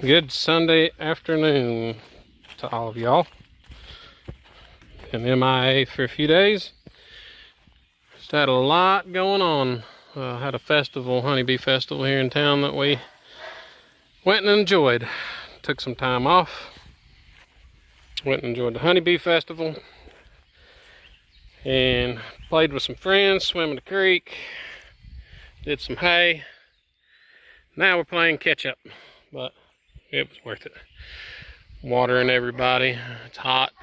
Good Sunday afternoon to all of y'all. Been MIA for a few days. Just had a lot going on. Had a festival, honeybee festival here in town that we went and enjoyed. Took some time off. Went and enjoyed the honeybee festival. And played with some friends, swam in the creek. Did some hay. Now we're playing catch up, but it was worth it. Watering everybody. It's hot.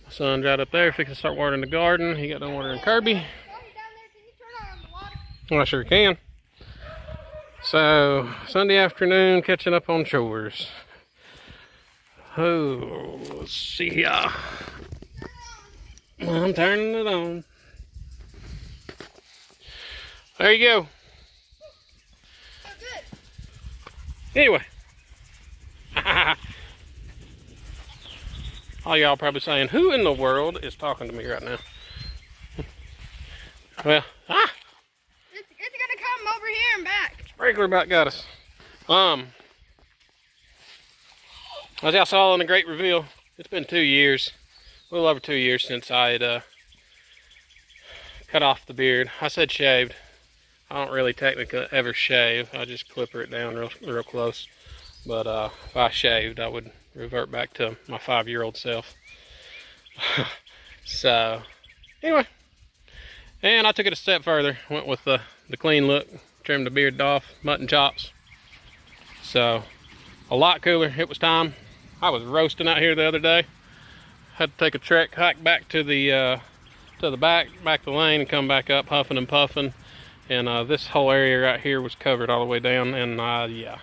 My son's right up there fixing to start watering the garden. He got done watering Kirby. Well, I sure can. So, Sunday afternoon, catching up on chores. Oh, let's see here. I'm turning it on. There you go. Anyway. All y'all probably saying, who in the world is talking to me right now? Well, It's gonna come over here and back. Sprinkler about got us. As y'all saw in the great reveal, it's been 2 years, a little over 2 years since I had cut off the beard. I said shaved. I don't really technically ever shave. I just clipper it down real close. But if I shaved, I would revert back to my 5-year-old self. So, anyway. And I took it a step further. Went with the clean look. Trimmed the beard off. Mutton chops. So, a lot cooler. It was time. I was roasting out here the other day. Had to take a trek, hike back to the back the lane and come back up huffing and puffing. And this whole area right here was covered all the way down, and yeah,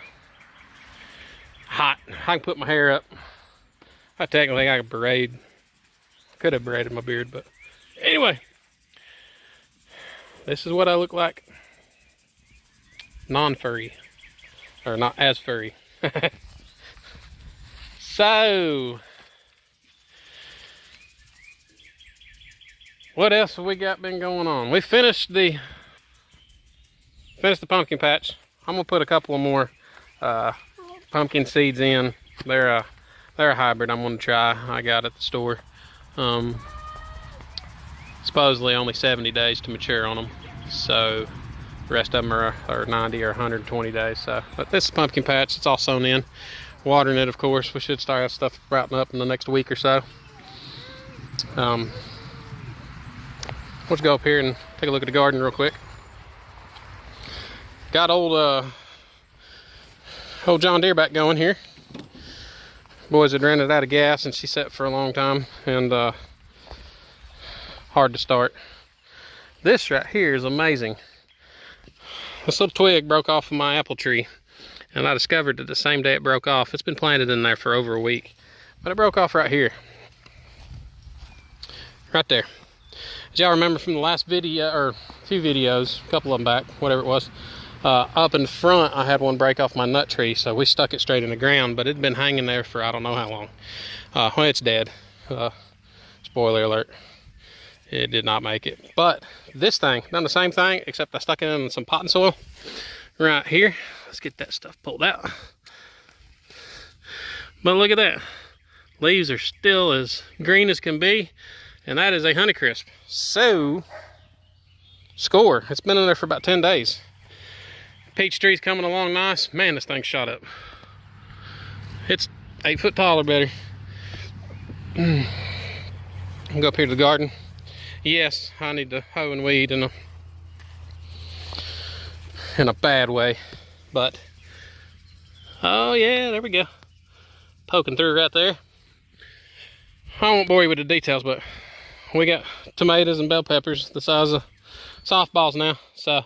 hot. I can put my hair up. I technically got a braid. Could have braided my beard, but anyway, this is what I look like. Non-furry, or not as furry. So, what else have we got been going on? We finished the pumpkin patch. I'm gonna put a couple of more pumpkin seeds in. They're a hybrid I'm gonna try. I got at the store. Supposedly only 70 days to mature on them. So the rest of them are 90 or 120 days. So, but this pumpkin patch, it's all sown in. Watering it, of course. We should start that stuff sprouting up in the next week or so. Let's go up here and take a look at the garden real quick. Got old John Deere back going here. Boys had ran it out of gas and she sat for a long time and hard to start. This right here is amazing. This little twig broke off of my apple tree and I discovered that the same day it broke off. It's been planted in there for over a week, but it broke off right here. Right there. As y'all remember from the last video, or a few videos, a couple of them back, whatever it was, up in front I had one break off my nut tree, so we stuck it straight in the ground, but it'd been hanging there for I don't know how long. Well, it's dead. Spoiler alert. It did not make it. But this thing, done the same thing, except I stuck it in some potting soil right here. Let's get that stuff pulled out. But look at that. Leaves are still as green as can be, and that is a Honeycrisp. So, score. It's been in there for about 10 days. Peach tree's coming along nice. Man, this thing shot up. It's 8 foot tall or better. I'll go up here to the garden. Yes, I need to hoe and weed in a bad way. But, oh yeah, there we go. Poking through right there. I won't bore you with the details, but we got tomatoes and bell peppers the size of softballs now. So,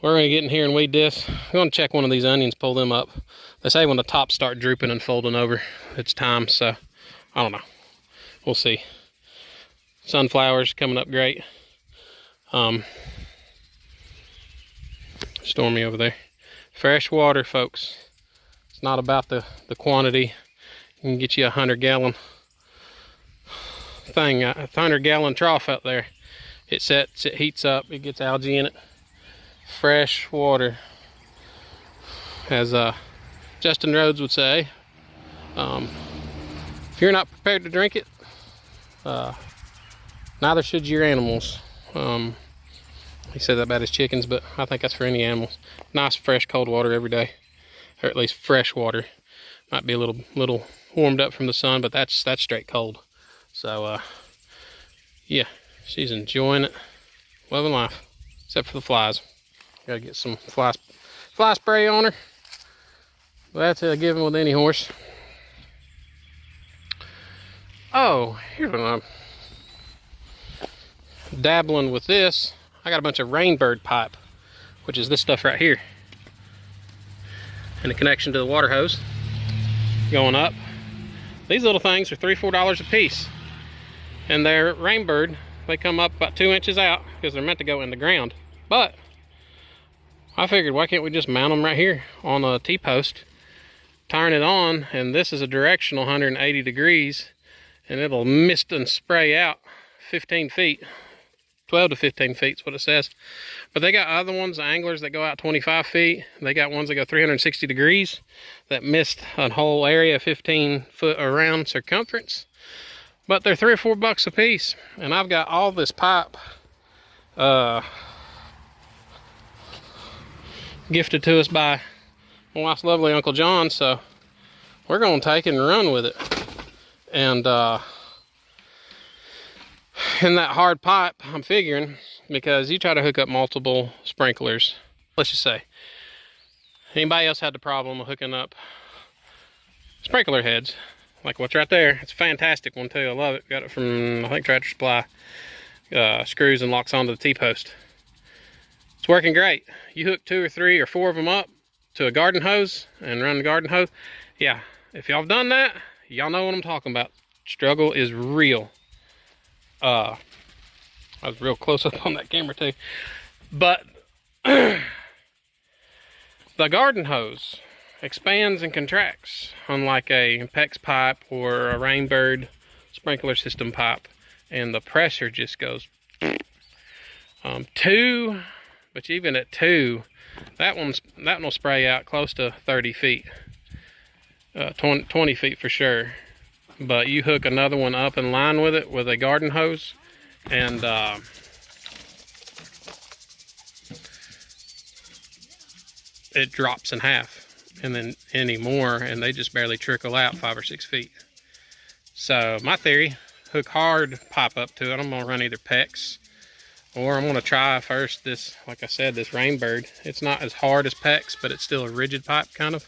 we're going to get in here and weed this. I'm going to check one of these onions, pull them up. They say when the tops start drooping and folding over, it's time. So, I don't know. We'll see. Sunflowers coming up great. Stormy over there. Fresh water, folks. It's not about the quantity. You can get you a 100-gallon thing, a 100-gallon trough out there. It sets, it heats up, it gets algae in it. Fresh water has Justin Rhodes would say. If you're not prepared to drink it, neither should your animals. He said that about his chickens, but I think that's for any animals. Nice fresh cold water every day, or at least fresh water. Might be a little warmed up from the sun, but that's straight cold. So yeah, she's enjoying it, loving life, except for the flies. Gotta get some fly spray on her. That's a given with any horse. Oh, here's what I'm dabbling with this. I got a bunch of rainbird pipe, which is this stuff right here, and a connection to the water hose going up. These little things are $3-4 a piece, and they're rainbird. They come up about 2 inches out because they're meant to go in the ground. But I figured, why can't we just mount them right here on a T-post, turn it on, and this is a directional 180 degrees, and it'll mist and spray out 15 feet. 12 to 15 feet is what it says. But they got other ones, anglers, that go out 25 feet. They got ones that go 360 degrees that mist a whole area 15 foot around circumference. But they're $3 or $4 a piece. And I've got all this pipe gifted to us by my wife's lovely Uncle John. So we're going to take it and run with it. And in that hard pipe, I'm figuring, because you try to hook up multiple sprinklers, let's just say anybody else had the problem of hooking up sprinkler heads like what's right there. It's a fantastic one too. I love it. Got it from, I think, Tractor Supply. Screws and locks onto the T-post. It's working great. You hook 2 or 3 or 4 of them up to a garden hose and run the garden hose. Yeah, if y'all have done that, y'all know what I'm talking about. Struggle is real. I was real close up on that camera too. But the garden hose expands and contracts, unlike a PEX pipe or a Rainbird sprinkler system pipe, and the pressure just goes 2, but even at 2, that one will spray out close to 30 feet, 20 feet for sure. But you hook another one up in line with it with a garden hose, and it drops in half, and then any more, and they just barely trickle out 5 or 6 feet. So my theory, hook hard pipe up to it. I'm gonna run either PEX, or I'm gonna try first this, like I said, this Rainbird. It's not as hard as PEX, but it's still a rigid pipe kind of.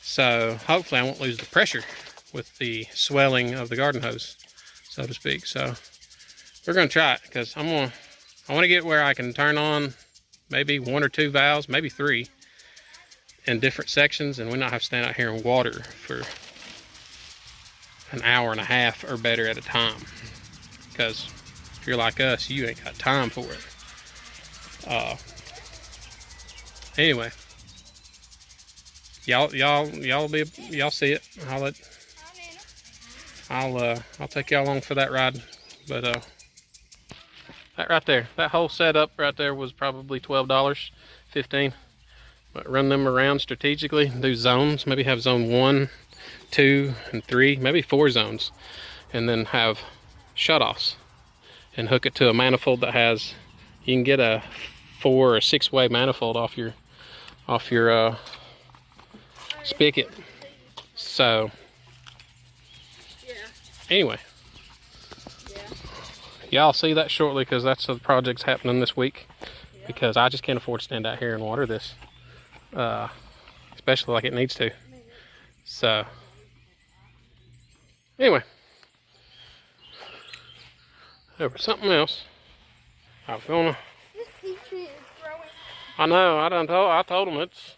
So hopefully I won't lose the pressure with the swelling of the garden hose, so to speak. So we're gonna try it, because I want to get where I can turn on maybe 1 or 2 valves, maybe 3 in different sections, and we not have to stand out here in water for an hour and a half or better at a time. Because if you're like us, you ain't got time for it. Anyway, y'all see it. I'll take y'all along for that ride. But that right there, that whole setup right there was probably $12, $15. But run them around strategically, do zones, maybe have zone 1, 2, and 3, maybe 4 zones, and then have shutoffs, and hook it to a manifold that has, you can get a 4 or 6-way manifold off your spigot. So anyway, y'all see that shortly, because that's the project's happening this week, because I just can't afford to stand out here and water this, especially like it needs to. So anyway, over something else. I was gonna, This peach tree is growing. I know, I told them it's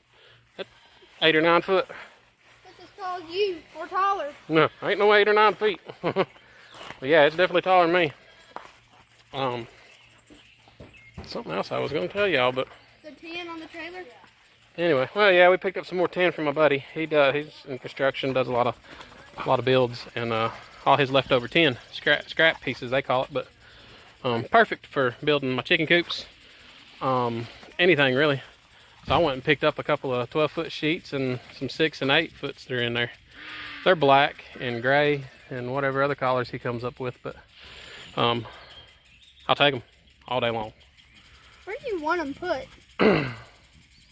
8 or 9 foot. That's as tall as you, or taller. No, ain't no 8 or 9 feet. But yeah, it's definitely taller than me. Something else I was gonna tell y'all, but The tin on the trailer? anyway, well, yeah, we picked up some more tin from my buddy. He's in construction, does a lot of builds, and all his leftover tin, scrap pieces they call it, but perfect for building my chicken coops, anything really. So I went and picked up a couple of 12-foot sheets and some 6 and 8 foots that are in there. They're black and gray and whatever other colors he comes up with, but I'll take them all day long. Where do you want them put? I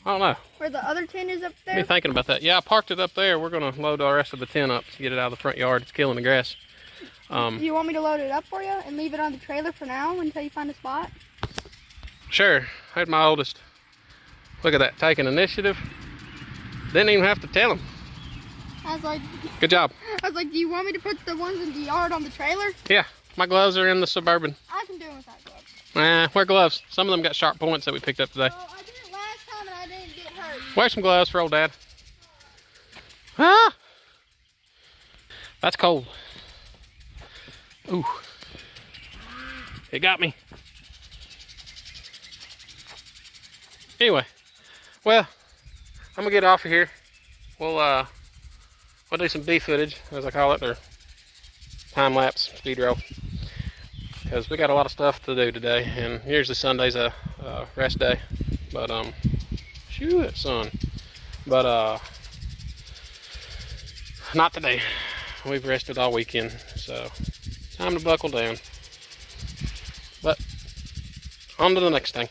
don't know. Where the other tent is up there? Be thinking about that. Yeah, I parked it up there. We're gonna load the rest of the tent up to get it out of the front yard. It's killing the grass. Do you want me to load it up for you and leave it on the trailer for now until you find a spot? Sure. Here's my oldest. Look at that, taking initiative. Didn't even have to tell him. I was like, good job. I was like, do you want me to put the ones in the yard on the trailer? Yeah, my gloves are in the Suburban. I can do it without gloves. Wear gloves. Some of them got sharp points that we picked up today. Oh, I did it last time and I didn't get hurt. Wear some gloves for old Dad. Ah! That's cold. Ooh. It got me. Anyway, well, I'm gonna get off of here. We'll do some bee footage, as I call it, or time lapse speed roll, because we got a lot of stuff to do today, and usually Sunday's a rest day. But shoot, it's sun. But not today. We've rested all weekend, so time to buckle down. But on to the next thing.